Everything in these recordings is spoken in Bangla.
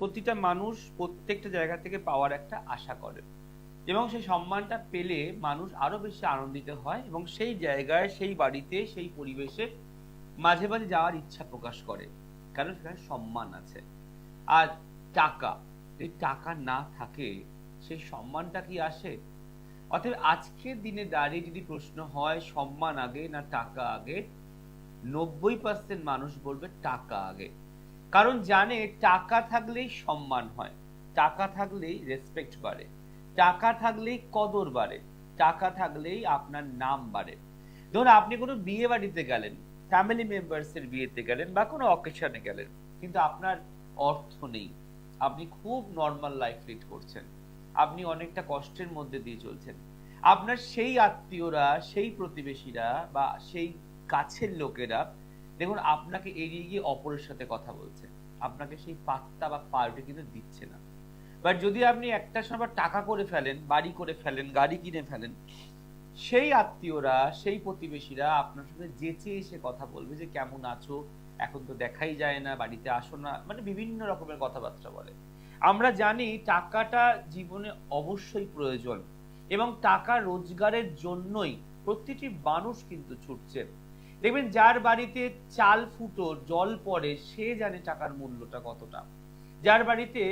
প্রতিটা মানুষ প্রত্যেকটা জায়গা থেকে পাওয়ার একটা আশা করে এবং সেই সম্মানটা পেলে মানুষ আরো বেশি আনন্দিত হয় এবং সেই জায়গায়, সেই বাড়িতে, সেই পরিবেশে মাঝে মাঝে যাওয়ার ইচ্ছা প্রকাশ করে, কারণ সেখানে সম্মান আছে। আর টাকা, যদি টাকা না থাকে সেই সম্মানটা কি আসে? অতএব আজকের দিনে দাঁড়িয়ে যদি প্রশ্ন হয় সম্মান আগে না টাকা আগে, 90% মানুষ বলবে টাকা আগে। কারণ জানে টাকা থাকলেই সম্মান হয়, টাকা থাকলেই রেসপেক্ট বাড়ে, টাকা থাকলেই কদর বাড়ে, টাকা থাকলেই আপনার নাম বাড়ে। ধরুন আপনি কোনো বিয়ে বাড়িতে গেলেন, ফ্যামিলি মেম্বার্স এর বিয়েতে গেলেন বা কোনো অকেশনে গেলেন, কিন্তু আপনার অর্থ নেই, আপনি খুব নর্মাল লাইফ লিড করছেন, আপনি অনেকটা কষ্টের মধ্যে দিয়ে চলছেন, আপনার সেই আত্মীয়রা, সেই প্রতিবেশীরা বা সেই কাছের লোকেরা দেখুন আপনাকে এড়িয়ে গিয়ে অপরের সাথে কথা বলছে, আপনাকে সেই পাত্তা বা পাল্টে কিন্তু দিচ্ছে না। বাট যদি আপনি একটা সময় টাকা করে ফেলেন, বাড়ি করে ফেলেন, গাড়ি কিনে ফেলেন, সেই আত্মীয়রা, সেই প্রতিবেশীরা আপনার সাথে যেচে এসে কথা বলবে যে কেমন আছো, এখন তো দেখাই যায় না, বাড়িতে আসো না, মানে বিভিন্ন রকমের কথাবার্তা বলে। আমরা জানি টাকাটা জীবনে অবশ্যই প্রয়োজন এবং টাকা রোজগারের জন্যই প্রতিটি মানুষ কিন্তু ছুটছে। দেখবেন যার বাড়িতে চাল ফুটো জল পড়ে সে জানে টাকার মূল্যটা কতটা, যার বাড়িতে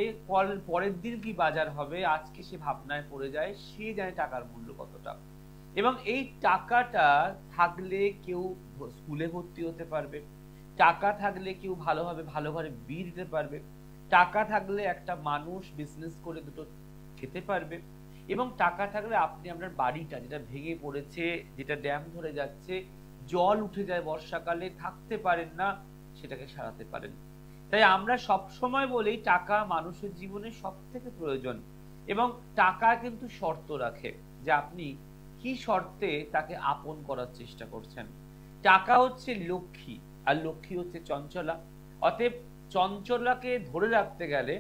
পরের দিন কি বাজার হবে আজকে সে ভাবনায় পড়ে যায়, সে জানে টাকার মূল্য কতটা। এবং এই টাকাটা থাকলে কেউ স্কুলে ভর্তি হতে পারবে, টাকা থাকলে কেউ ভালোভাবে ভালো ঘরে বিয়ে দিতে পারবে, টাকা থাকলে একটা মানুষ বিজনেস করে দুটো খেতে পারবে, এবং টাকা থাকলে আপনি আপনার বাড়িটা যেটা ভেঙে পড়েছে, যেটা ড্যাম ধরে যাচ্ছে, জল উঠে যায় বর্ষাকালে, থাকতে পারেন না, সেটাকে সারাতে পারেন। তাই আমরা সব সময় বলি টাকা মানুষের জীবনে সব থেকে প্রয়োজন এবং টাকা কিন্তু শর্ত রাখে যে আপনি কি শর্তে তাকে আপন করার চেষ্টা করছেন। টাকা হচ্ছে লক্ষ্মী আর লক্ষ্মী হচ্ছে চঞ্চলা। অতএব চঞ্চলাকে ধরে রাখতে গেলে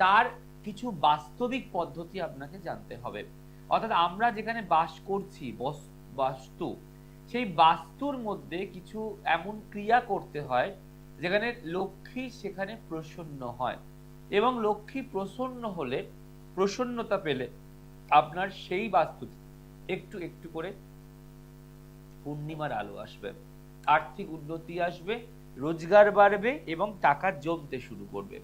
তার কিছু বাস্তবিক পদ্ধতি আপনাকে জানতে হবে। অর্থাৎ আমরা যেখানে বাস করছি, বাস্তু, সেই বাস্তুর মধ্যে কিছু এমন ক্রিয়া করতে হয় যেখানে লক্ষ্মী সেখানে প্রসন্ন হয় এবং লক্ষ্মী প্রসন্ন হলে, প্রসন্নতা পেলে আপনার সেই বাস্তুতে একটু একটু করে পূর্ণিমার আলো আসবে, আর্থিক উন্নতি আসবে, রোজগার বাড়বে এবং টাকা জমতে শুরু করবে।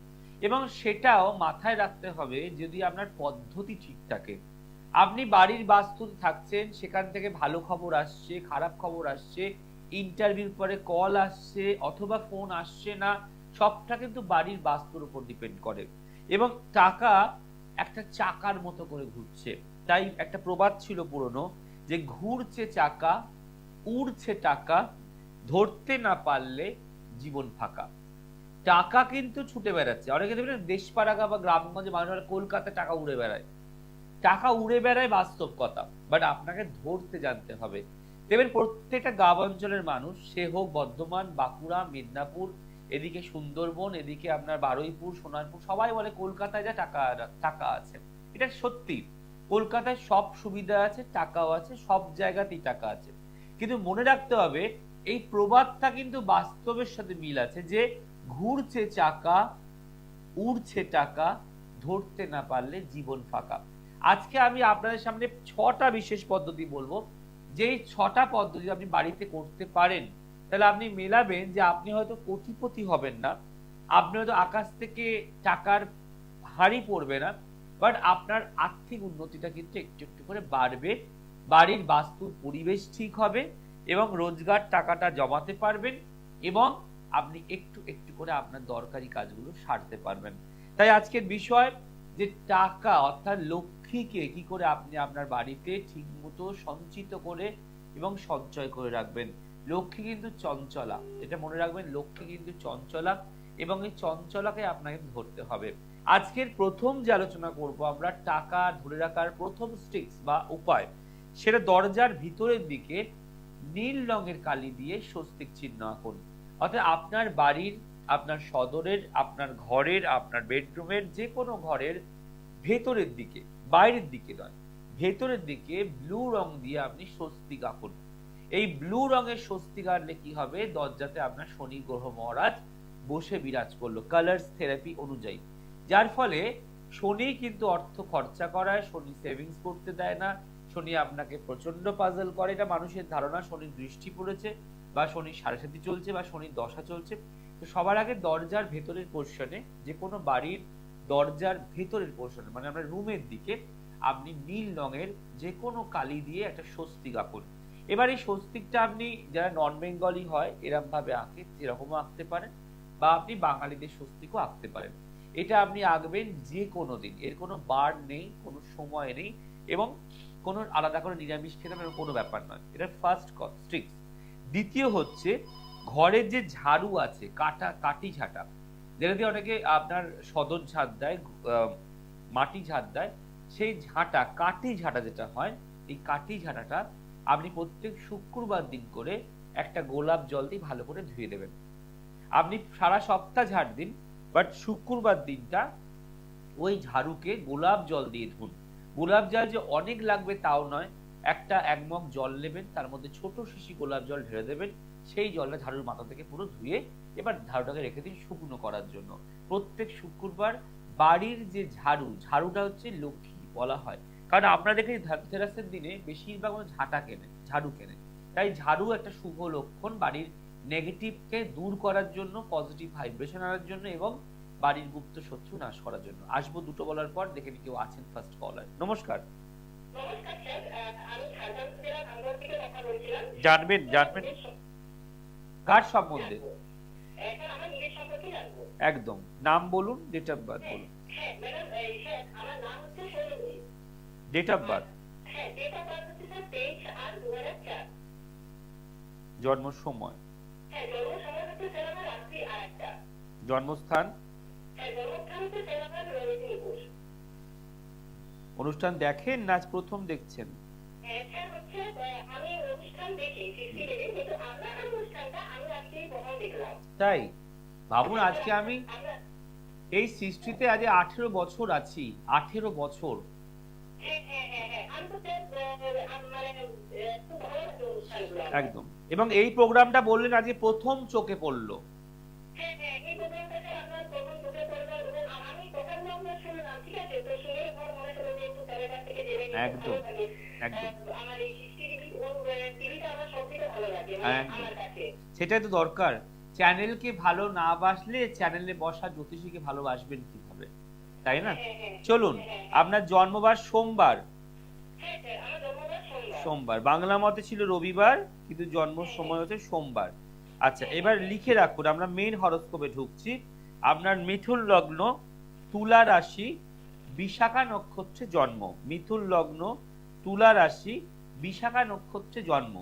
এবং সেটাও মাথায় রাখতে হবে যদি আপনার পদ্ধতি ঠিক থাকে। আপনি বাড়ির বাস্তুতে থাকছেন, সেখান থেকে ভালো খবর আসছে, খারাপ খবর আসছে, ইন্টারভিউর পরে কল আসছে অথবা ফোন আসছে না, সবটা কিন্তু বাড়ির বাস্তুর উপর ডিপেন্ড করে। এবং টাকা একটা চাকার মতো করে ঘুরছে। তাই একটা প্রবাদ ছিল পুরনো, যে ঘুরছে চাকা, উড়ছে টাকা, ধরতে না পারলে জীবন ফাঁকা। টাকা কিন্তু ছুটে বেড়াচ্ছে, অনেকে দেখবেন দেশ পাড়াগা বা গ্রামগঞ্জে মানুষরা কলকাতায় টাকা উড়ে বেড়ায়, টাকা উড়ে বেড়ায় বাস্তব কথা, বাট আপনাকে ধরতে জানতে হবে। দেখবেন প্রত্যেকটা গ্রাম অঞ্চলের মানুষ, সে হোক বর্ধমান, বাঁকুড়া, মেদিনীপুর, এদিকে সুন্দরবন, এদিকে আপনার বারুইপুর, সোনারপুর, সবাই বলে কলকাতায় যা টাকা টাকা আছে। এটা সত্যি, কলকাতায় সব সুবিধা আছে, টাকাও আছে, সব জায়গাতেই টাকা আছে। কিন্তু মনে রাখতে হবে এই প্রবাদটা কিন্তু বাস্তবের সাথে মিল আছে, যে ঘুরছে চাকা, উড়ছে টাকা, ধরতে না পারলে জীবন ফাঁকা। আজকে আমি আপনাদের সামনে 6টা বিশেষ পদ্ধতি বলবো, যেই 6টা পদ্ধতি আপনি বাড়িতে করতে পারেন, তাহলে আপনি মেলাবেন যে আপনি হয়তো কোটিপতি হবেন না, আপনি হয়তো আকাশ থেকে টাকার হাড়ি পড়বে না, বাট আপনার আর্থিক উন্নতিটা কিন্তু একটু একটু করে বাড়বে, বাড়ির বাস্তুর পরিবেশ ঠিক হবে এবং রোজগার টাকাটা জমাতে পারবেন এবং আপনি একটু একটু করে আপনার দরকারি কাজগুলো সারতে পারবেন। তাই আজকের বিষয় যে টাকা অর্থাৎ লক্ষ্মীকে কি করে আপনি আপনার বাড়িতে ঠিক মতো সঞ্চিত করে এবং সঞ্চয় করে রাখবেন। লক্ষ্মী কিন্তু চঞ্চলা, এটা মনে রাখবেন, লক্ষ্মী কিন্তু চঞ্চলা এবং এই চঞ্চলাকে আপনাকে ধরতে হবে। আজকের প্রথম যে আলোচনা করব আমরা টাকা ধরে রাখার প্রথম স্টিক্স বা উপায়, সেটা দরজার ভিতরের দিকে নীল রঙের কালি দিয়ে স্বস্তিক চিহ্ন আঁকুন। অর্থাৎ আপনার বাড়ির, আপনার সদরের, আপনার ঘরের, আপনার বেডরুমের যে কোনো ঘরের ভেতরের দিকে, বাইরের দিকে নয়, ভেতরের দিকে ব্লু রং দিয়ে আপনি স্বস্তিক আঁকুন। এই ব্লু রঙের স্বস্তিক আঁকলে কি হবে, দরজাতে আপনার শনি গ্রহ মহারাজ বসে বিরাজ করলো কালার্স থেরাপি অনুযায়ী। যার ফলে শনি কিন্তু অর্থ খরচা করায়, শনি সেভিংস করতে দেয় না, শনি আপনাকে প্রচন্ড পাজল করে। এটা মানুষের ধারণা শনির দৃষ্টি পড়েছে বা শনির সাড়ে সাথী চলছে বা শনির দশা চলছে। তো সবার আগে দরজার ভেতরের পোর্শনে, যে কোনো বাড়ির দরজার ভেতরের পোর্শনে, মানে আপনার রুমের দিকে আপনি নীল রঙের যে কোনো কালি দিয়ে একটা স্বস্তিক আঁকুন। এবার এই স্বস্তিকটা আপনি যারা নন বেঙ্গলি হয় এরকম ভাবে আঁকে, যেরকমও আঁকতে পারেন, বা আপনি বাঙালিদের স্বস্তিকও আঁকতে পারেন। এটা আপনি আঁকবেন যে কোনো দিন, এর কোনো বার নেই, কোনো সময় নেই, এবং কোনো আলাদা করে নিরামিষ খেতে হবে কোনো ব্যাপার নয়। এটা ফার্স্ট স্ট্রিক্ট। দ্বিতীয় হচ্ছে ঘরের যে ঝাড়ু আছে, কাঠি ঝাঁটা, যেটা দিয়ে অনেকে আপনার সদর ঝাঁট দেয়, মাটি ঝাঁট দেয়, সেই ঝাঁটা, কাঠি ঝাঁটা যেটা হয়, এই কাঠি ঝাঁটাটা আপনি প্রত্যেক শুক্রবার দিন করে একটা গোলাপ জল দিয়ে ভালো করে ধুয়ে দেবেন। আপনি সারা সপ্তাহ ঝাড় দিন, বাট শুক্রবার দিনটা ওই ঝাড়ুকে গোলাপ জল দিয়ে ধুন। গোলাপ জল যে অনেক লাগবে তাও নয়, এক মগ জল নেবেন, তার মধ্যে ছোট শিশি গোলাপ জল ঢেলে দেবেন, সেই জলটা ঝাড়ুর মাথা থেকে পুরো ধুয়ে এবার ঝাড়ুটাকে রেখে দিন শুকনো করার জন্য। প্রত্যেক শুক্রবার বাড়ির যে ঝাড়ুটা হচ্ছে লক্ষ্মী বলা হয়, কারণ আপনারা দেখে ধনতেরাসের দিনে বেশিরভাগ ঝাড়ু কেনে। তাই ঝাড়ু একটা শুভ লক্ষণ, বাড়ির নেগেটিভকে দূর করার জন্য, পজিটিভ ভাইব্রেশন আনার জন্য এবং বাড়ির গুপ্ত শত্রু নাশ করার জন্য। আসবো দুটো বলার পর, দেখে নি কেউ আছেন ফার্স্ট কলার। নমস্কার। জানবেন কার সম্বন্ধে? একদম নাম বলুন, ডেট অফ বার্থ বলুন। ডেট অফ বার্থ, জন্ম সময়, জন্মস্থান, অনুষ্ঠান দেখেন না প্রথম দেখছেন? তাই ভাবুন, আজকে আমি এই সৃষ্টিতে আজ 18 বছর আছি, 18 বছর। একদম। এবং এই প্রোগ্রামটা বললেন আজকে প্রথম চোখে পড়লো। একদম একদম, সেটাই তো দরকার। চ্যানেলকে ভালো না বাসলে চ্যানেলে বসা জ্যোতিষীকে ভালোবাসবেন কিভাবে, তাই না? চলুন, আপনার জন্মবার সোমবার। সোমবার, বাংলা মতে ছিল রবিবার, কিন্তু জন্ম সময় হচ্ছে সোমবার। আচ্ছা, এবার লিখে রাখুন, আমরা মেইন হরোস্কোপে ঢুকছি। আপনার মিথুন লগ্ন, তুলা রাশি, বিশাখা নক্ষত্রে জন্ম। মিথুন লগ্ন, তুলা রাশি, বিশাখা নক্ষত্রে জন্ম।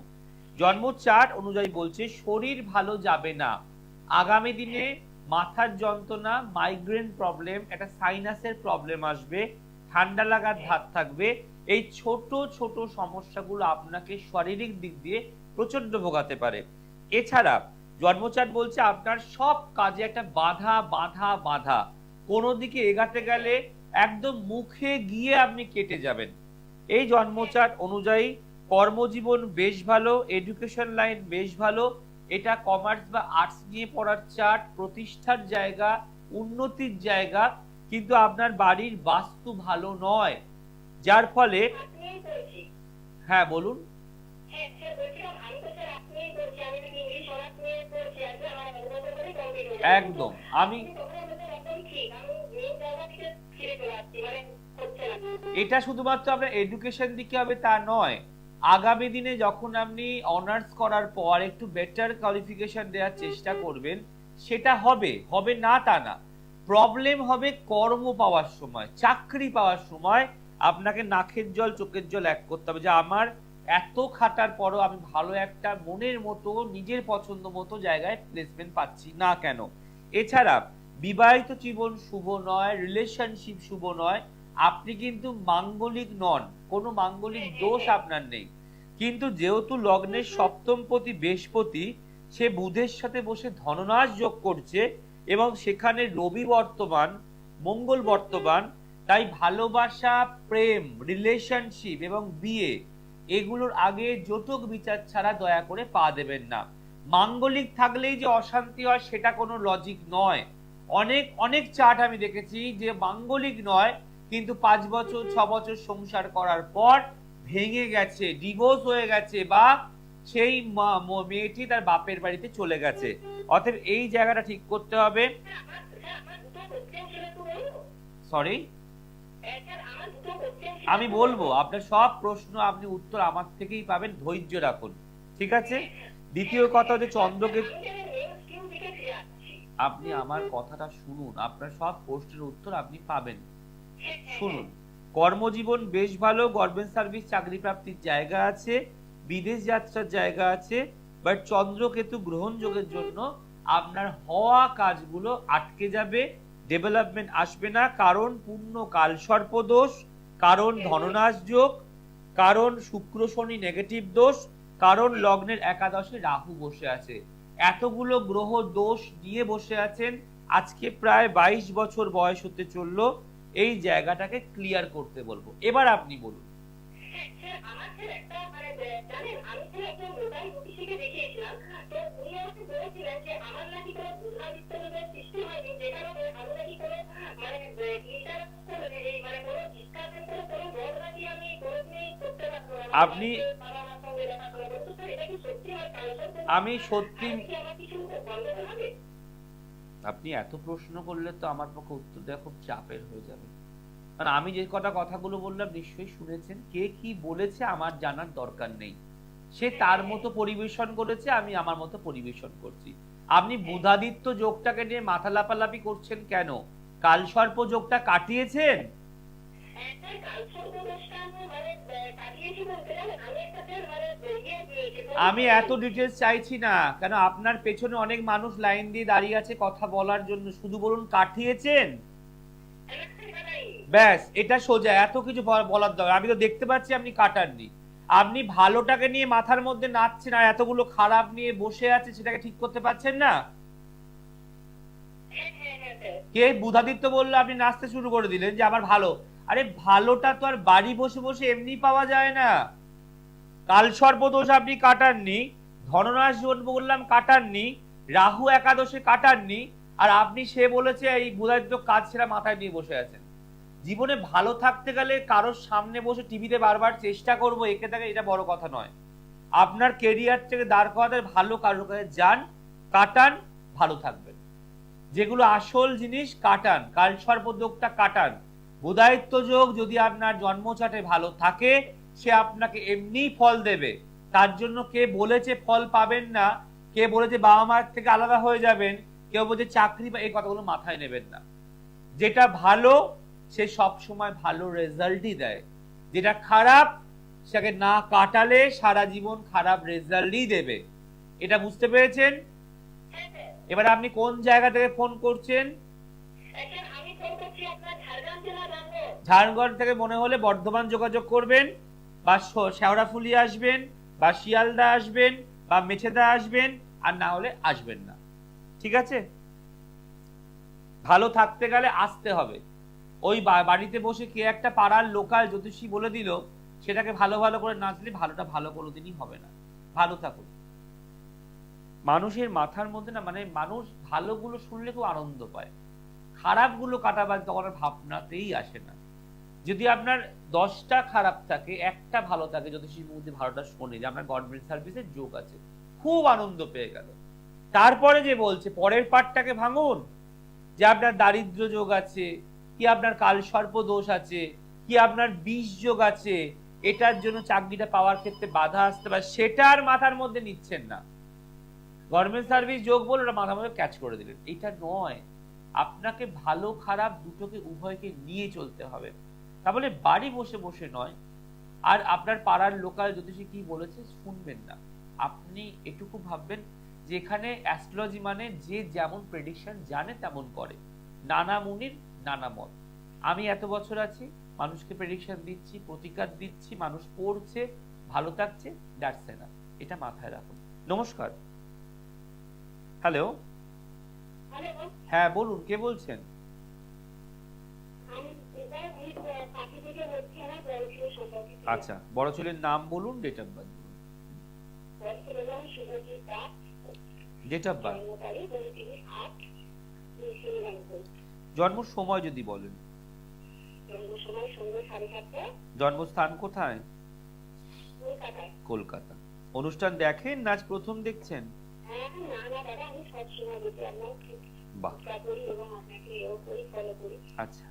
জন্ম চার্ট অনুযায়ী বলছে শরীর ভালো যাবে না আগামী দিনে। মাথার যন্ত্রণা, মাইগ্রেন প্রবলেম, একটা সাইনাসের প্রবলেম আসবে, ঠান্ডা লাগার ধাত থাকবে। এই ছোট ছোট সমস্যাগুলো আপনাকে শারীরিক দিক দিয়ে প্রচন্ড ভোগাতে পারে। এছাড়া জন্মচার্ট বলছে আপনার সব কাজে একটা বাধা বাধা বাধা, কোনো দিকে এগাতে গেলে একদম মুখে গিয়ে আপনি কেটে যাবেন। এই জন্মচার্ট অনুযায়ী কর্মজীবন বেশ ভালো, এডুকেশন লাইন বেশ ভালো। এটা কমার্স বা আর্টস নিয়ে পড়ার চার্ট, প্রতিষ্ঠার জায়গা, উন্নতির জায়গা, কিন্তু আপনার বাড়ির বাস্তু ভালো নয়, যার ফলে। হ্যাঁ বলুন। একদম, আমি এটা শুধুমাত্র আপনার এডুকেশন দিকে হবে তা নয়, আগামী দিনে যখন আপনি অনার্স করার পর একটু বেটার কোয়ালিফিকেশন দেওয়ার চেষ্টা করবেন, সেটা হবে না তা না। প্রবলেম হবে কর্ম পাওয়ার সময়, চাকরি পাওয়ার সময় আপনাকে নাকের জল চোখের জল এক করতে হবে, যে আমার এত খাটার পরও আমি ভালো একটা মনের মতো নিজের পছন্দ মতো জায়গায় প্লেসমেন্ট পাচ্ছি না কেন। এছাড়া বিবাহিত জীবন শুভ নয়, রিলেশনশিপ শুভ নয়, আপনি কিন্তু মাঙ্গলিক নন, কোনো মাঙ্গলিক দোষ আপনার নেই, কিন্তু যেহেতু লগ্নের সপ্তমপতি বৃহস্পতি সে বুধের সাথে বসে ধননাশ যোগ করছে এবং সেখানে রবি বর্তমান, মঙ্গল বর্তমান, তাই ভালোবাসা, প্রেম, রিলেশনশিপ এবং বিয়ে এগুলোর আগে জটক বিচার ছাড়া দয়া করে পা দেবেন না। মাঙ্গলিক থাকলেই যে অশান্তি হয় সেটা কোনো লজিক নয়। অনেক অনেক চার্ট আমি দেখেছি যে মাঙ্গলিক নয়, কিন্তু 5 বছর 6 বছর সংসার করার পর ভেঙে গেছে, ডিভোর্স হয়ে গেছে, বা সেই মেয়েটি তার বাপের বাড়িতে চলে গেছে। অতএব এই জায়গাটা ঠিক করতে হবে। সরি, আমি বলবো আপনার সব প্রশ্ন আপনি উত্তর আমার থেকেই পাবেন, ধৈর্য রাখুন, ঠিক আছে? দ্বিতীয় কথা হচ্ছে চন্দ্রকেতু, আপনি আমার কথাটা শুনুন, আপনার সব প্রশ্নের উত্তর আপনি পাবেন, শুনুন। কর্মজীবন বেশ ভালো, গভর্নমেন্ট সার্ভিস চাকরি প্রাপ্তির জায়গা আছে, বিদেশ যাত্রার জায়গা আছে, বাট চন্দ্রকেতু গ্রহণ যোগের জন্য আপনার হওয়া কাজগুলো আটকে যাবে, ডেভেলপমেন্ট আসবে না, কারণ পূর্ণ কালসর্প দোষ, কারণ ধননাশ যোগ, কারণ শুক্র শনি নেগেটিভ দোষ, কারণ লগ্নের একাদশে রাহু বসে আছে। এতগুলো গ্রহ দোষ নিয়ে বসে আছেন, আজকে প্রায় 22 বছর বয়স হতে চললো, এই জায়গাটাকে ক্লিয়ার করতে বলবো। এবার আপনি বলুন। আপনি, আমি সত্যি, আপনি এত প্রশ্ন করলে তো আমার পক্ষে উত্তর দেওয়া খুব চাপের হয়ে যাবে, কারণ আমি যে কথাগুলো বললাম নিশ্চয়ই শুনেছেন, কে কি বলেছে আমার জানার দরকার নেই, সে তার মতো পরিবেশন করেছে, আমি আমার মতো পরিবেশন করছি। আপনি বুধাদিত্য যোগটাকে নিয়ে মাথা লাপালাপি করছেন কেন? কালসর্প যোগটা কাটিয়েছেন? আমি এত ডিটেলস চাইছি না, কেন আপনার পেছনে অনেক মানুষ লাইন দিয়ে দাঁড়িয়ে আছে কথা বলার জন্য, শুধু বলুন কাটিয়েছেন, ব্যাস, এটা সোজা, এত কিছু বলার দরকার। আমি তো দেখতে পাচ্ছি আপনি কাটাননি, আপনি ভালোটাকে নিয়ে মাথার মধ্যে নাচছেন, আর এতগুলো খারাপ নিয়ে বসে আছে, সেটাকে ঠিক করতে পারছেন না। কে বুধাদিত্য বললো আপনি নাচতে শুরু করে দিলেন যে আমার ভালো? আরে ভালোটা তো আর বাড়ি বসে বসে এমনি পাওয়া যায় না। কালসর্প দোষ আপনি কাটাননি, ধননাশ বললাম কাটাননি, রাহু একাদশে কাটাননি, আর আপনি সে বলেছে এই বুধাদিত্য কাজ ছেড়ে মাথায় নিয়ে বসে আছেন। জীবনে ভালো থাকতে গেলে কারোর সামনে বসে টিভিতে বারবার চেষ্টা করবো একে থাকে, এটা বড় কথা নয়। আপনার কেরিয়ার থেকে দাঁড় করাতে ভালো কারোর কাছে যান, কাটান, ভালো থাকবেন। যেগুলো আসল জিনিস কাটান, কালসর্প যোগটা কাটান। বুধায়িত্ব যোগ যদি আপনার জন্মচাটে ভালো থাকে, সে আপনাকে এমনি ফল দেবে। তার জন্য কে বলেছে ফল পাবেন না, কে বলেছে বাবা মার থেকে আলাদা হয়ে যাবেন, কেউ বলছে চাকরি, এই কথাগুলো মাথায় নেবেন না। যেটা ভালো সে সব সময় ভালো রেজাল্টই দেয়, যেটা খারাপ সেটাকে না কাটালে সারা জীবন খারাপ রেজাল্টই দেবে। এটা বুঝতে পেরেছেন? এবার আপনি কোন জায়গা থেকে ফোন করছেন? ঝাড়গ্রাম থেকে। মনে হলে বর্ধমান যোগাযোগ করবেন, বা শেওড়াফুলি আসবেন, বা শিয়ালদা আসবেন, বা মেছেদা আসবেন, আর না হলে আসবেন না, ঠিক আছে? ভালো থাকতে গেলে আসতে হবে। ওই বাড়িতে বসে কে একটা পাড়ার লোকাল জ্যোতিষী বলে দিল, সেটাকে ভালো ভালো করে নাচলে ভালোটা ভালো কোনোদিনই হবে না। ভালো থাকুন। মানুষের মাথার মধ্যে না, মানে মানুষ ভালোগুলো শুনলে খুব আনন্দ পায়, খারাপগুলো কাটাবার তখন ভাবনাতেই আসে না। যদি আপনার 10টা খারাপ থাকে, একটা ভালো থাকে, জ্যোতিষীর মধ্যে ভালোটা শোনে যে আপনার গভর্নমেন্ট সার্ভিসের যোগ আছে, খুব আনন্দ পেয়ে গেল। তারপরে যে বলছে পরের পার্টটাকে ভাঙুন, যে আপনার দারিদ্র যোগ আছে, কি আপনার কালসর্প দোষ আছে, কি আপনার বিষ যোগ আছে, এটার জন্য চাকরিটা পাওয়ার ক্ষেত্রে বাধা আসতে পারে, সেটা আর মাথার মধ্যে নিচ্ছেন না। গভর্নমেন্ট সার্ভিস যোগ বলে ওটা মাথার মধ্যে ক্যাচ করে দিলেন। এটা নয়, আপনাকে ভালো খারাপ দুটোকে উভয়কে নিয়ে চলতে হবে। তাহলে বাড়ি বসে বসে নয়, আর আপনার পাড়ার লোকাল জ্যোতিষী কি বলেছে শুনবেন না। আপনি এটুকু ভাববেন যে এখানে অ্যাস্ট্রোলজি মানে যে যেমন প্রেডিকশন জানে তেমন করে, নানা মুনির নানা মত। আমি এত বছর আছি, মানুষকে প্রেডিকশন দিচ্ছি, প্রতিকার দিচ্ছি, মানুষ পড়ছে, ভালো থাকছে, দ্যাটস এনাফ। এটা মাথায় রাখুন। নমস্কার। হ্যালো, হ্যাঁ বলুন, কে বলছেন? আচ্ছা, বড় ছেলের নাম বলুন, ডেট অফ বার্থ বলুন। ডেট অফ বার্থ জন্ম সময় যদি বলেন। জন্মস্থান কোথায়? কলকাতা। অনুষ্ঠান দেখেন নাচ প্রথম দেখছেন? বাহ, আচ্ছা।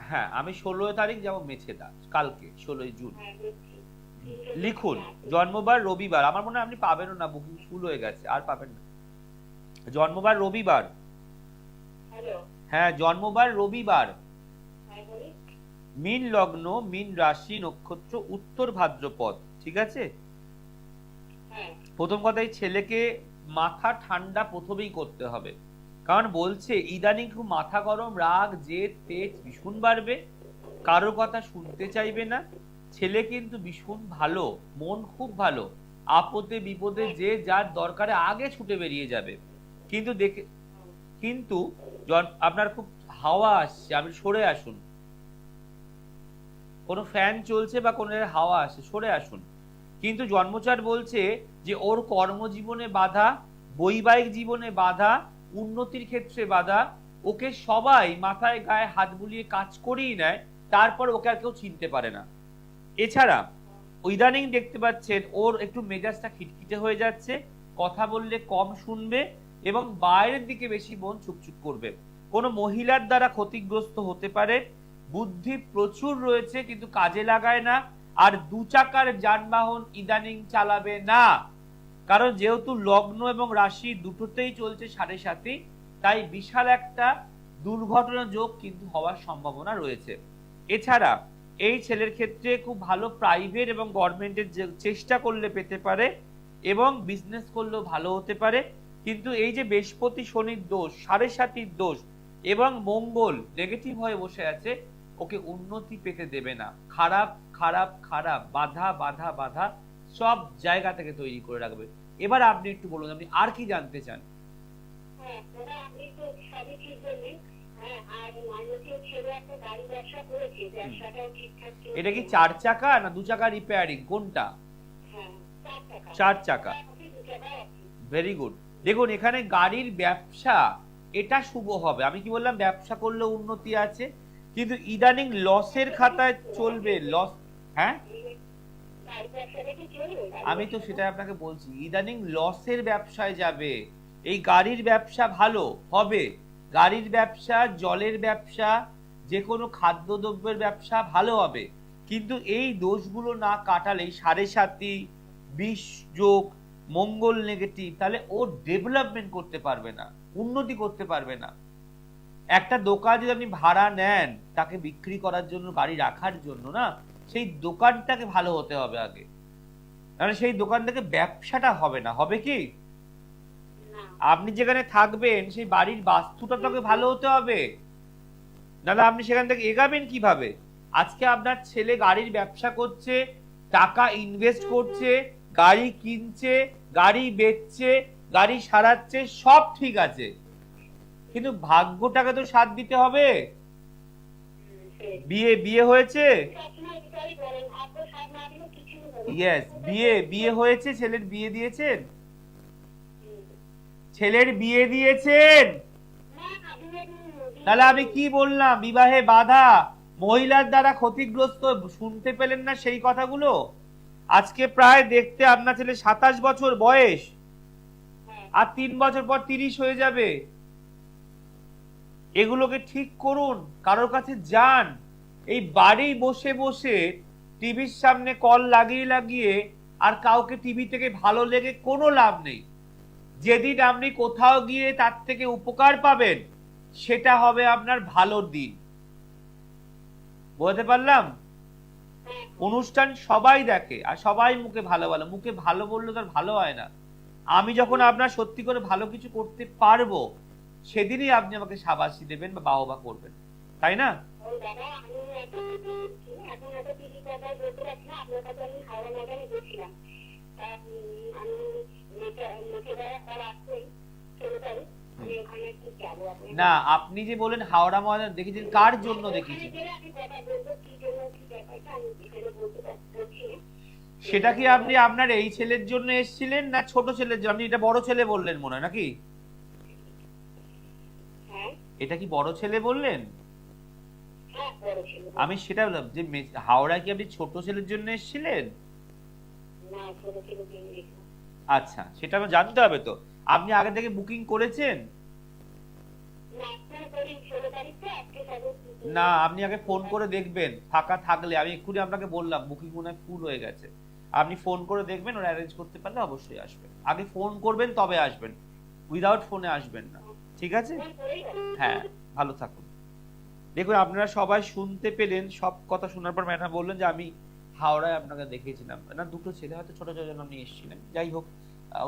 হ্যাঁ, আমি 16 তারিখ যাবো মেছেদা, কালকে 16 জুন। লিখুন জন্মবার রবিবার, আমার মনে হয় আপনি পাবেনও না, বুকিং ফুল হয়ে গেছে, আর পাবেন না। জন্মবার রবিবার। হ্যাঁ, জন্মবার রবিবার। মীন লগ্ন, মীন রাশি, নক্ষত্র উত্তর ভাদ্রপদ, ঠিক আছে? প্রথম কথাই ছেলেকে মাথা ঠান্ডা প্রথমেই করতে হবে, কারণ বলছে ইদানিং খুব মাথা গরম, রাগ জেদ তেজ ভীষণ বাড়বে, কারোর কথা শুনতে চাইবে না। ছেলে কিন্তু ভীষণ ভালো, মন খুব ভালো, আপদে বিপদে যে যার দরকারে আগে ছুটে বেরিয়ে যাবে। কিন্তু কিন্তু আপনার খুব হাওয়া আসছে, আপনি সরে আসুন। কোনো ফ্যান চলছে বা কোনো হাওয়া আসছে, সরে আসুন। কিন্তু জন্মচার বলছে যে ওর কর্মজীবনে বাধা, বৈবাহিক জীবনে বাধা, উন্নতির ক্ষেত্রে বাধা, ওকে সবাই মাথায় গায়ে হাত বুলিয়ে কাজ করিয়ে নেয়, তারপর ওকে আর কেউ চিনতে পারে না। এছাড়া ইদানিং দেখতে পাচ্ছেন ওর একটু মেজাজটা খিটখিটে হয়ে যাচ্ছে, কথা বললে কম শুনবে এবং বাইরের দিকে বেশি মন চুপচুপ করবে। কোনো মহিলার দ্বারা ক্ষতিগ্রস্ত হতে পারে। বুদ্ধি প্রচুর রয়েছে কিন্তু কাজে লাগায় না। আর 2 চাকার যানবাহন ইদানিং চালাবে না, কারণ যেহেতু লগ্ন এবং রাশি দুটোতেই চলছে 7.5, তাই বিশাল একটা দুর্ঘটনা যোগ কিন্তু হওয়ার সম্ভাবনা রয়েছে। এছাড়া এই ছেলের ক্ষেত্রে খুব ভালো প্রাইভেট এবং গভর্নমেন্টের চেষ্টা করলে পেতে পারে এবং বিজনেস করলেও ভালো হতে পারে। কিন্তু এই যে বৃহস্পতি শনির দোষ, 7.5 দোষ এবং মঙ্গল নেগেটিভ হয়ে বসে আছে, ওকে উন্নতি পেতে দেবে না। খারাপ খারাপ খারাপ, বাধা বাধা বাধা সব জায়গা থেকে তৈরি করে রাখবে। এবার আপনি একটু বলুন, আপনি আর কি জানতে চান? এটা কি 4 চাকা না 2 চাকা রিপেয়ারিং, কোনটা? 4 চাকা। Very good. দেখুন এখানে গাড়ির ব্যবসা, এটা শুভ হবে। আমি কি বললাম, ব্যবসা করলে উন্নতি আছে, কিন্তু ইদানিং লসের খাতায় চলবে, লস। হ্যাঁ, আমি তো সেটা আপনাকে বলছি, ইদানিং লসের ব্যবসায় যাবে। এই গাড়ির ব্যবসা ভালো হবে, গাড়ির ব্যবসা, জলের ব্যবসা, যে কোনো খাদ্যদ্রব্যের ব্যবসা ভালো হবে। কিন্তু এই দোষগুলো না কাটালে 7.5 20 যোগ মঙ্গল নেগেটিভ, তাহলে ও ডেভেলপমেন্ট করতে পারবে না, উন্নতি করতে পারবে না। একটা দোকান যদি আপনি ভাড়া নেন তাকে বিক্রি করার জন্য, গাড়ি রাখার জন্য না, সেই দোকানটাকে ভালো হতে হবে আগে, কারণ সেই দোকান থেকে ব্যবসাটা হবে না। হবে কি? আপনি যেখানে থাকবেন সেই বাড়ির বাস্তুটা তোকে ভালো হতে হবে, নাহলে আপনি সেখান থেকে এগাবেন কিভাবে? আজকে আপনার ছেলে গাড়ির ব্যবসা করছে, টাকা ইনভেস্ট করছে, গাড়ি কিনছে, গাড়ি বেচছে, গাড়ি সারাচ্ছে, সব ঠিক আছে, কিন্তু ভাগ্যটাকে তো সাথ দিতে হবে। বিয়ে হয়েছে? ইয়েস, বিয়ে হয়েছে। ছেলের বিয়ে দিয়েছেন? ছেলের বিয়ে দিয়েছেন? তাহলে আমি কি বললাম, বিবাহে বাধা, মহিলার দ্বারা ক্ষতিগ্রস্ত, শুনতে পেলেন না সেই কথাগুলো? আজকে প্রায় দেখতে আপনার ছেলে 27 বছর বয়স, আর 3 বছর পর 30 হয়ে যাবে। এগুলোকে ঠিক করুন, কারোর কাছে যান। এই বাড়ি বসে বসে টিভির সামনে কল লাগিয়ে লাগিয়ে আর কাউকে টিভি থেকে ভালো লেগে কোনো লাভ নেই। যেদিন আপনি কোথাও গিয়ে তার থেকে উপকার পাবেন, সেটা হবে আপনার ভালোর দিন। বলতে পারলাম? অনুষ্ঠান সবাই দেখে আর সবাই মুখে ভালো ভালো, মুখে ভালো বললে তার ভালো হয় না। আমি যখন আপনার সত্যি করে ভালো কিছু করতে পারবো, সেদিনই আপনি আমাকে শাবাশি দেবেন বা বাহবা করবেন, তাই না? না, আপনি যে বলেন হাওড়া ময়দান দেখেছেন, কার জন্য দেখেছেন? সেটা কি আপনি আপনার এই ছেলের জন্য এসেছিলেন না ছোট ছেলের জন্য? আপনি এটা বড় ছেলে বললেন মনে হয় নাকি? হ্যাঁ এটা কি বড় ছেলে বললেন? হ্যাঁ বড় ছিল। আমি সেটা বললাম যে হাওড়া কি আপনি ছোট ছেলের জন্য এসেছিলেন? না ছোট ছিল কিনে আচ্ছা, সেটা আমার জানতে হবে তো। আপনি আগে থেকে বুকিং করেছেন? না আপনার করি 16 তারিখে আজকে সবে না, আপনি আগে ফোন করে দেখবেন ফাঁকা থাকলে। আমি এক্ষুনি আপনাকে বললাম বুকিং মনে হয় ফুল হয়ে গেছে। আপনি ফোন করে দেখবেন, ওরা অ্যারেঞ্জ করতে পারলে অবশ্যই আসবেন। আগে ফোন করবেন তবে আসবেন, উইদাউট ফোনে আসবেন না, ঠিক আছে? হ্যাঁ, ভালো থাকুন। দেখুন, আপনারা সবাই শুনতে পেলেন। সব কথা শোনার পর ম্যাডাম বললেন যে আমি হাওড়ায় আপনাকে দেখিয়েছিলাম না, দুটো ছেলে হয়তো ছোট ছোট জন্য আপনি এসেছিলেন। যাই হোক,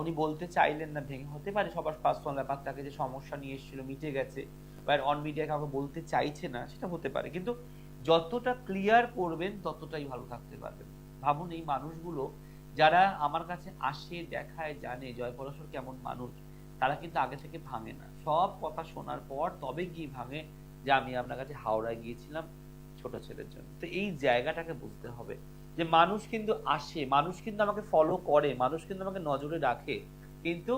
উনি বলতে চাইলেন না ভেঙে, হতে পারে সবার পার্সোনাল ব্যাপার থাকে, যে সমস্যা নিয়ে এসেছিল মিটে গেছে, বা অন মিডিয়া কাউকে বলতে চাইছে না, সেটা হতে পারে। কিন্তু যতটা ক্লিয়ার করবেন ততটাই ভালো থাকতে পারবেন। ভাবুন, এই মানুষগুলো যারা আমার কাছে আসে, দেখায়, জানে জয় পরমেশ্বর কেমন মানুষ, তারা কিন্তু আগে থেকে ভাঙে না। সব কথা শোনার পর তবে গিয়ে ভাঙে যে আমি আপনার কাছে হাওড়ায় গিয়েছিলাম ছোট ছেলের জন্য। তো এই জায়গাটাকে বুঝতে হবে যে মানুষ কিন্তু আসে, মানুষ কিন্তু আমাকে ফলো করে, মানুষ কিন্তু আমাকে নজরে রাখে, কিন্তু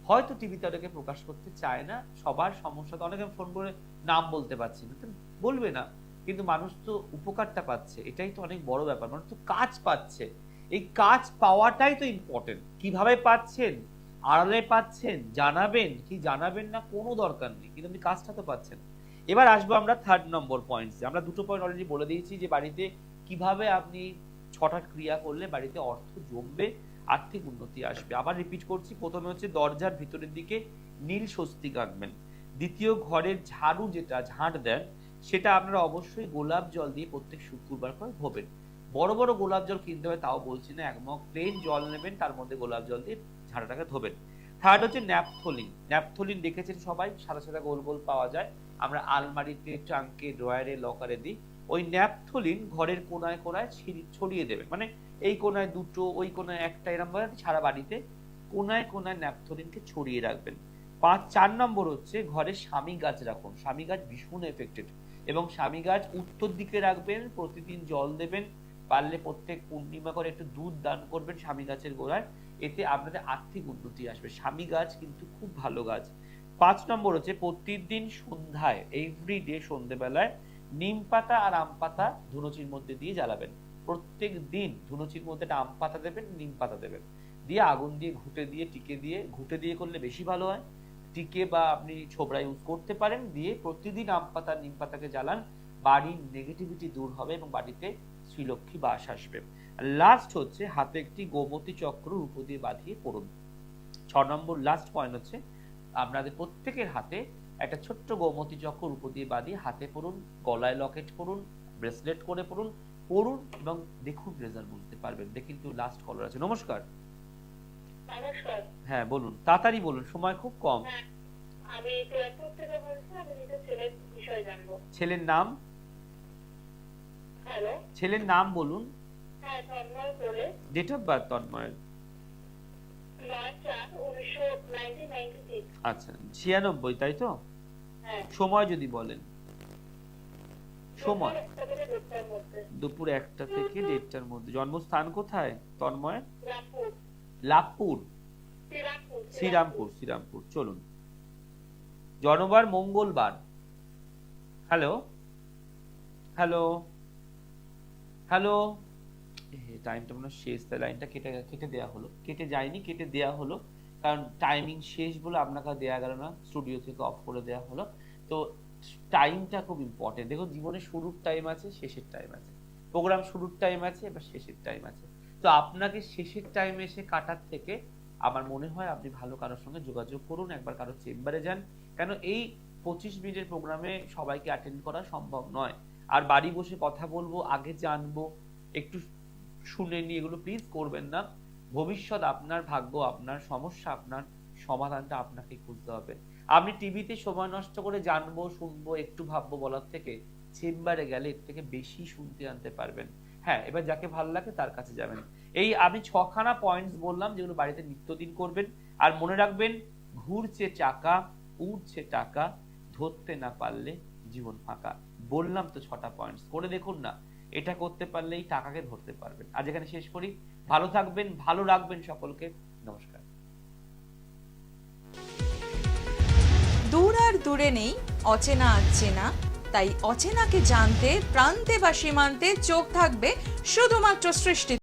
হয়তো টিভিতে অনেকে প্রকাশ করতে চায় না। সবার সমস্যা তো, অনেকে ফোন করে নাম বলতে পারছি না, বলবে না, কিন্তু মানুষ তো উপকারটা পাচ্ছে, এটাই তো অনেক বড় ব্যাপার। মানুষ তো কাজ পাচ্ছে, এই কাজ পাওয়াটাই তো ইম্পর্টেন্ট। কিভাবে পাচ্ছেন, আড়ালে পাচ্ছেন, জানাবেন কি জানাবেন না কোনো দরকার নেই, কিন্তু আপনি কাজটা তো পাচ্ছেন। এবার আসবো আমরা 3rd নম্বর পয়েন্টে। আমরা দুটো পয়েন্ট অলরেডি বলে দিয়েছি, যে বাড়িতে কিভাবে আপনি 6টা ক্রিয়া করলে বাড়িতে অর্থ জমবে, আর্থিক উন্নতি আসবে। আবার রিপিট করছি, প্রথমে হচ্ছে দরজার ভিতরের দিকে নীল স্বস্তিক আঁকবেন। দ্বিতীয়, ঘরের ঝাড়ু যেটা ঝাঁট দেন, সেটা আপনারা অবশ্যই গোলাপ জল দিয়ে প্রত্যেক শুক্রবার করে ধোবেন। বড় বড় গোলাপ জল কিনতে হবে তাও বলছি না, এক মগ প্লেন জল নেবেন, তার মধ্যে গোলাপ জল দিয়ে ঝাড়াটাকে ধোবেন। থার্ড হচ্ছে ন্যাপথলিন। ন্যাপথলিন দেখেছেন সবাই, সাদা সাদা গোল গোল পাওয়া যায়, আমরা আলমারিতে, ট্রাঙ্কে, ড্রয়ারে, লকারে দিই। ওই ন্যাপথলিন ঘরের কোনায় কোনায় ছড়িয়ে দেবে, মানে এই কোনায় দুটো, ওই কোনায় একটা, এরকম ভাবে সারা বাড়িতে কোনায় কোনায় ন্যাপথলিনকে ছড়িয়ে রাখবেন। 4 নম্বর হচ্ছে ঘরে স্বামী গাছ রাখুন। স্বামী গাছ ভীষণ এফেক্টেড, এবং স্বামী গাছ উত্তর দিকে রাখবেন, প্রতিদিন জল দেবেন, পারলে প্রত্যেক পূর্ণিমা করে একটু দুধ দান করবেন স্বামী গাছের গোড়ায়। এতে আপনাদের আর্থিক উন্নতি আসবে। স্বামী গাছ কিন্তু খুব ভালো গাছ। 5 নম্বর হচ্ছে প্রতিদিন সন্ধ্যায়, এভরিডে সন্ধ্যেবেলায় নিম পাতা আর আম পাতা ধুনুচির মধ্যে দিয়ে জ্বালাবেন। প্রত্যেক দিন ধুনুচির মধ্যে একটা আম পাতা দেবেন, নিম পাতা দেবেন, দিয়ে আগুন দিয়ে ঘুঁটে দিয়ে টিকে দিয়ে, ঘুঁটে দিয়ে করলে বেশি ভালো হয়, টিকে বা আপনি ছোবড়া ইউজ করতে পারেন, দিয়ে প্রতিদিন আম পাতা নিম পাতাকে জ্বালান। বাড়ির নেগেটিভিটি দূর হবে এবং বাড়িতে শ্রীলক্ষ্মী বাস আসবে। লাস্ট হচ্ছে হাতে একটি গোমতী চক্র রূপ দিয়ে বাঁধিয়ে পড়ুন। 6 নম্বর লাস্ট পয়েন্ট হচ্ছে আপনাদের প্রত্যেকের হাতে একটা ছোট্ট গোমতী চক্র রূপ দিয়ে বাঁধিয়ে হাতে পড়ুন, গলায় লকেট করুন, ব্রেসলেট করে পড়ুন, পড়ুন এবং দেখুন রেজাল্ট বুঝতে পারবেন। দেখি তো লাস্ট কলার আছে। নমস্কার। নমস্কার। হ্যাঁ বলুন, তাড়াতাড়ি বলুন, সময় খুব কম। হ্যাঁ, আমি জয়পুর থেকে বলছি, আমি নিজের ছেলের বিষয় জানবো। ছেলের নাম? হ্যালো। ছেলের নাম বলুন। হ্যাঁ, তন্ময় করে। ডেট অফ বার্থ তন্ময়ের? 9/4/1996। আচ্ছা, 96, তাই তো? হ্যাঁ। সময় যদি বলেন। সময় দুপুর 1টা থেকে 1:30টার মধ্যে। জন্মস্থান কোথায় তন্ময়? লাভপুর, শ্রীরামপুর। শ্রীরামপুর, চলুন। জন্মবার মঙ্গলবার। হ্যালো হ্যালো হ্যালো, টাইমটা মনে শেষ, তাই লাইনটা কেটে দেওয়া হলো। কেটে যায়নি, কেটে দেওয়া হলো, কারণ টাইমিং শেষ বলে আপনাকে দেওয়া গেল না, স্টুডিও থেকে অফ করে দেওয়া হলো। তো টাইমটা খুব ইম্পর্টেন্ট। দেখুন, জীবনে শুরুর টাইম আছে, শেষের টাইম আছে, প্রোগ্রাম শুরুর টাইম আছে, এবার শেষের টাইম আছে। তো আপনাকে শেষের টাইমে এসে কাটার থেকে আমার মনে হয় আপনি ভালো কারোর সঙ্গে যোগাযোগ করুন, একবার কারোর চেম্বারে যান, কেন এই 25 মিনিটের প্রোগ্রামে সবাইকে অ্যাটেন্ড করা সম্ভব নয়। আর বাড়ি বসে কথা বলবো, আগে জানবো, একটু শুনে নি, এগুলো প্লিজ করবেন না। ভবিষ্যৎ আপনার, ভাগ্য আপনার, সমস্যা আপনার, সমাধানটা আপনাকে খুঁজতে হবে। আপনি টিভিতে সময় নষ্ট করে জানবো, শুনবো, একটু ভাববো বলার থেকে চেম্বারে গেলে এর থেকে বেশি শুনতে আনতে পারবেন। হ্যাঁ, এবার যাকে ভালো লাগে তার কাছে যাবেন। এই আমি 6খানা পয়েন্টস বললাম, যেগুলো বাড়িতে নিত্যদিন করবেন। আর মনে রাখবেন, ঘুরছে চাকা, উড়ছে টাকা, ধরতে না পারলে জীবন ফাঁকা। বললাম তো 6টা পয়েন্টস, করে দেখুন না। এটা করতে পারলেই টাকাকে ধরতে পারবেন। আজ এখানে শেষ করি। ভালো থাকবেন, ভালো রাখবেন সকলকে। নমস্কার। দূর আর দূরে নেই অচেনা আচেনা, তাই অচেনাকে জানতে প্রান্তে বা সীমান্তে চোখ থাকবে শুধুমাত্র সৃষ্টি।